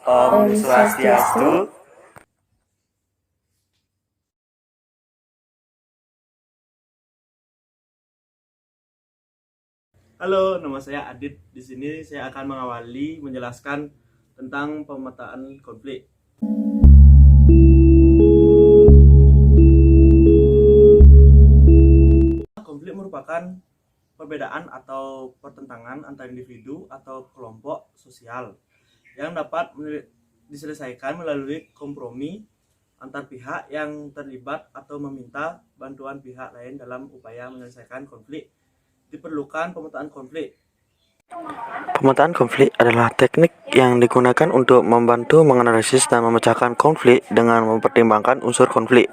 Om Swastiastu. Halo, nama saya Adit. Di sini saya akan mengawali menjelaskan tentang pemetaan konflik. Konflik merupakan perbedaan atau pertentangan antara individu atau kelompok sosial yang dapat diselesaikan melalui kompromi antar pihak yang terlibat atau meminta bantuan pihak lain dalam upaya menyelesaikan konflik. Diperlukan pemetaan konflik. Pemetaan konflik adalah teknik yang digunakan untuk membantu menganalisis dan memecahkan konflik dengan mempertimbangkan unsur konflik.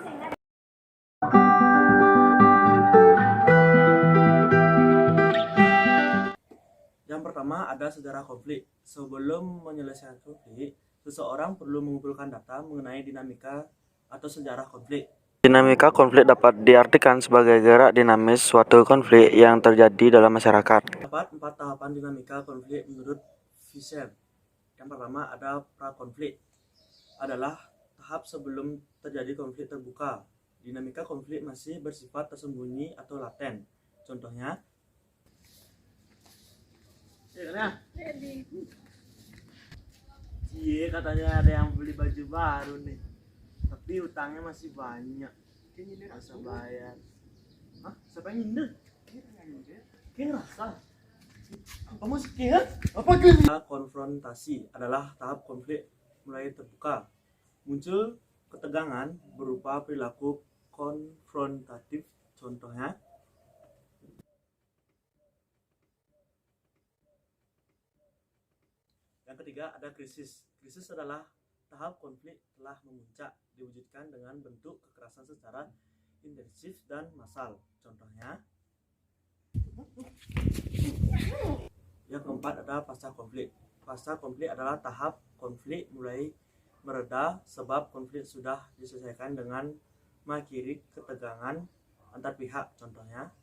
Yang pertama ada sejarah konflik. Sebelum menyelesaikan konflik, seseorang perlu mengumpulkan data mengenai dinamika atau sejarah konflik. Dinamika konflik dapat diartikan sebagai gerak dinamis suatu konflik yang terjadi dalam masyarakat. Terdapat 4 tahapan dinamika konflik menurut Fisher. Yang pertama ada pra-konflik. Adalah tahap sebelum terjadi konflik terbuka. Dinamika konflik masih bersifat tersembunyi atau laten. Contohnya, Cie katanya ada yang beli baju baru nih, tapi utangnya masih banyak. Masa bayar? Hah? Siapa yang nyindir? Kayak ngerasa. Kamu sekian? Apa gitu? Konfrontasi adalah tahap konflik mulai terbuka. Muncul ketegangan berupa perilaku konfrontatif. Contohnya, yang ketiga ada krisis. Krisis adalah tahap konflik telah memuncak, diwujudkan dengan bentuk kekerasan secara intensif dan massal. Contohnya, yang keempat ada pasca konflik. Pasca konflik adalah tahap konflik mulai mereda sebab konflik sudah diselesaikan dengan mengakhiri ketegangan antar pihak. Contohnya,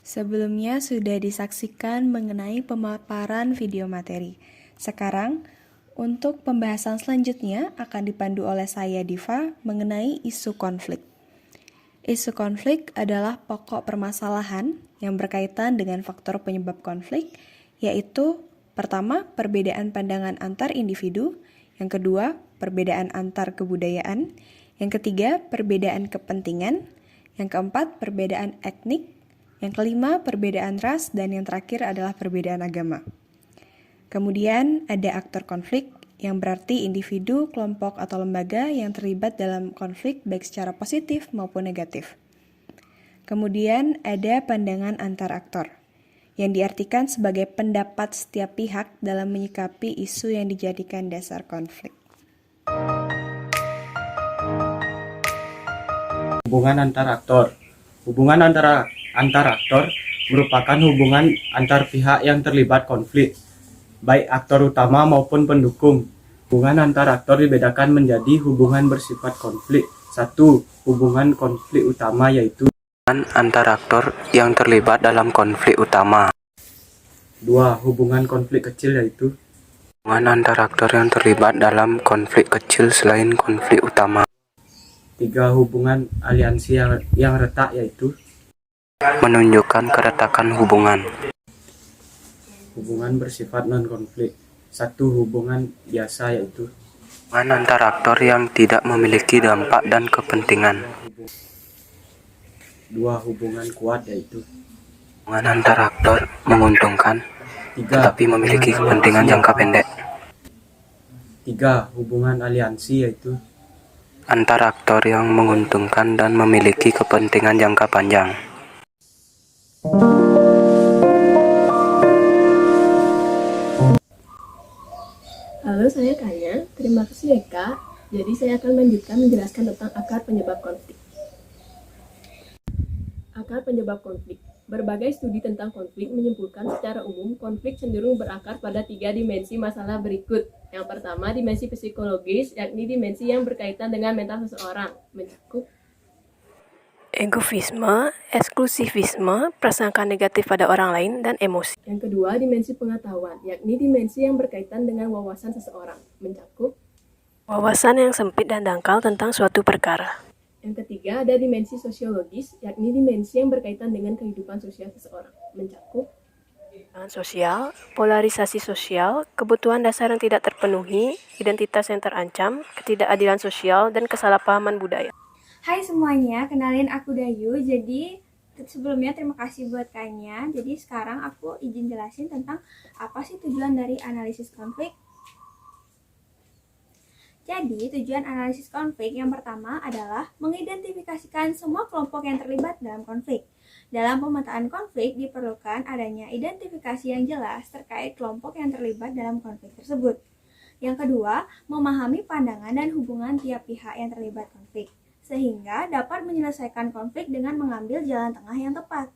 Sebelumnya sudah disaksikan mengenai pemaparan video materi. Sekarang, untuk pembahasan selanjutnya akan dipandu oleh saya Diva mengenai isu konflik. Isu konflik adalah pokok permasalahan yang berkaitan dengan faktor penyebab konflik, yaitu pertama, perbedaan pandangan antar individu, yang kedua, perbedaan antar kebudayaan, yang ketiga, perbedaan kepentingan, yang keempat, perbedaan etnik, yang kelima, perbedaan ras, dan yang terakhir adalah perbedaan agama. Kemudian ada aktor konflik, yang berarti individu, kelompok, atau lembaga yang terlibat dalam konflik baik secara positif maupun negatif. Kemudian ada pandangan antar aktor, yang diartikan sebagai pendapat setiap pihak dalam menyikapi isu yang dijadikan dasar konflik. hubungan antar aktor. Hubungan antar aktor merupakan hubungan antar pihak yang terlibat konflik, baik aktor utama maupun pendukung. Hubungan antar aktor dibedakan menjadi hubungan bersifat konflik. 1. Hubungan konflik utama, yaitu Hubungan antar aktor yang terlibat dalam konflik utama. 2. Hubungan konflik kecil, yaitu Hubungan antar aktor yang terlibat dalam konflik kecil selain konflik utama. 3. Hubungan aliansi yang retak, yaitu Menunjukkan keretakan hubungan. hubungan bersifat non-konflik. 1. Hubungan biasa, yaitu Hubungan antar aktor yang tidak memiliki dampak dan kepentingan. 2. Hubungan kuat, yaitu Hubungan antar aktor menguntungkan, 3. tetapi memiliki kepentingan jangka pendek. 3. Hubungan aliansi, yaitu Antar aktor yang menguntungkan dan memiliki kepentingan jangka panjang. Halo, saya Kanya. Terima kasih ya, Kak. Jadi saya akan melanjutkan menjelaskan tentang akar penyebab konflik. Akar penyebab konflik. Berbagai studi tentang konflik menyimpulkan secara umum konflik cenderung berakar pada 3 dimensi masalah berikut. Yang pertama, dimensi psikologis, yakni dimensi yang berkaitan dengan mental seseorang, mencakup egoisme, eksklusivisme, prasangka negatif pada orang lain, dan emosi. Yang kedua, dimensi pengetahuan, yakni dimensi yang berkaitan dengan wawasan seseorang, mencakup. Wawasan yang sempit dan dangkal tentang suatu perkara. Yang ketiga, ada dimensi sosiologis, yakni dimensi yang berkaitan dengan kehidupan sosial seseorang, mencakup. Sosial, polarisasi sosial, kebutuhan dasar yang tidak terpenuhi, identitas yang terancam, ketidakadilan sosial, dan kesalahpahaman budaya. Hai semuanya, kenalin aku Dayu. Jadi sebelumnya terima kasih buat Kanya. Jadi sekarang aku izin jelasin tentang apa sih tujuan dari analisis konflik. Jadi tujuan analisis konflik yang pertama adalah mengidentifikasikan semua kelompok yang terlibat dalam konflik. Dalam pemetaan konflik diperlukan adanya identifikasi yang jelas terkait kelompok yang terlibat dalam konflik tersebut. Yang kedua, memahami pandangan dan hubungan tiap pihak yang terlibat konflik, sehingga dapat menyelesaikan konflik dengan mengambil jalan tengah yang tepat.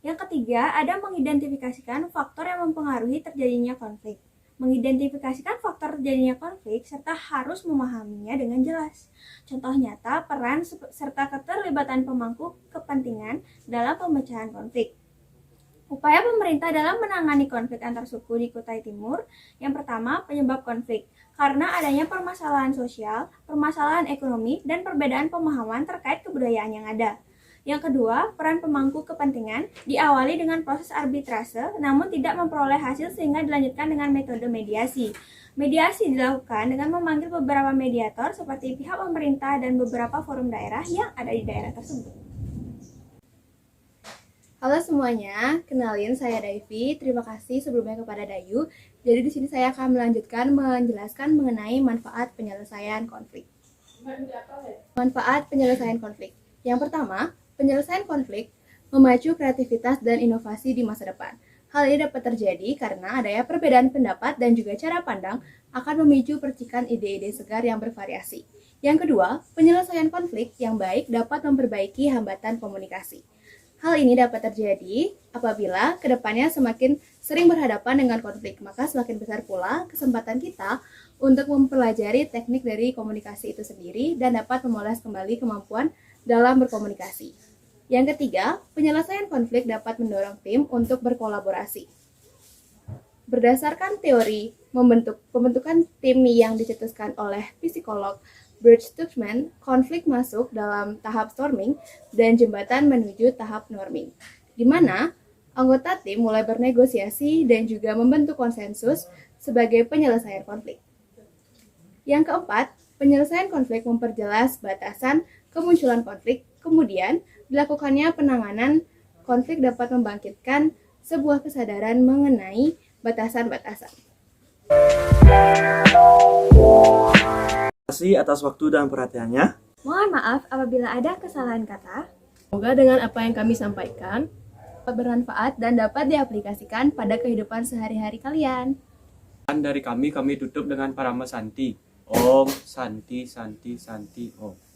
Yang ketiga, ada mengidentifikasikan faktor yang mempengaruhi terjadinya konflik. Mengidentifikasikan faktor terjadinya konflik serta harus memahaminya dengan jelas. Contoh nyata, peran serta keterlibatan pemangku kepentingan dalam pemecahan konflik. Upaya pemerintah dalam menangani konflik antar suku di Kutai Timur. Yang pertama, penyebab konflik. Karena adanya permasalahan sosial, permasalahan ekonomi, dan perbedaan pemahaman terkait kebudayaan yang ada. Yang kedua, peran pemangku kepentingan diawali dengan proses arbitrase, namun tidak memperoleh hasil sehingga dilanjutkan dengan metode mediasi. Mediasi dilakukan dengan memanggil beberapa mediator seperti pihak pemerintah dan beberapa forum daerah yang ada di daerah tersebut. Halo semuanya, kenalin saya Daivi. Terima kasih sebelumnya kepada Dayu. Jadi di sini saya akan melanjutkan menjelaskan mengenai manfaat penyelesaian konflik. Manfaat penyelesaian konflik. Yang pertama, penyelesaian konflik memacu kreativitas dan inovasi di masa depan. Hal ini dapat terjadi karena adanya perbedaan pendapat dan juga cara pandang akan memicu percikan ide-ide segar yang bervariasi. Yang kedua, penyelesaian konflik yang baik dapat memperbaiki hambatan komunikasi. Hal ini dapat terjadi apabila kedepannya semakin sering berhadapan dengan konflik, maka semakin besar pula kesempatan kita untuk mempelajari teknik dari komunikasi itu sendiri dan dapat memoles kembali kemampuan dalam berkomunikasi. Yang ketiga, penyelesaian konflik dapat mendorong tim untuk berkolaborasi. Berdasarkan teori pembentukan tim yang dicetuskan oleh psikolog Bert Stutzman, konflik masuk dalam tahap storming dan jembatan menuju tahap norming, di mana anggota tim mulai bernegosiasi dan juga membentuk konsensus sebagai penyelesaian konflik. Yang keempat, penyelesaian konflik memperjelas batasan kemunculan konflik, kemudian dilakukannya penanganan konflik dapat membangkitkan sebuah kesadaran mengenai batasan-batasan. Terima kasih atas waktu dan perhatiannya. Mohon maaf apabila ada kesalahan kata. Semoga dengan apa yang kami sampaikan Dapat bermanfaat dan dapat diaplikasikan pada kehidupan sehari-hari kalian. Dan dari kami tutup dengan Parama Santi. Om Santi Santi Santi Om.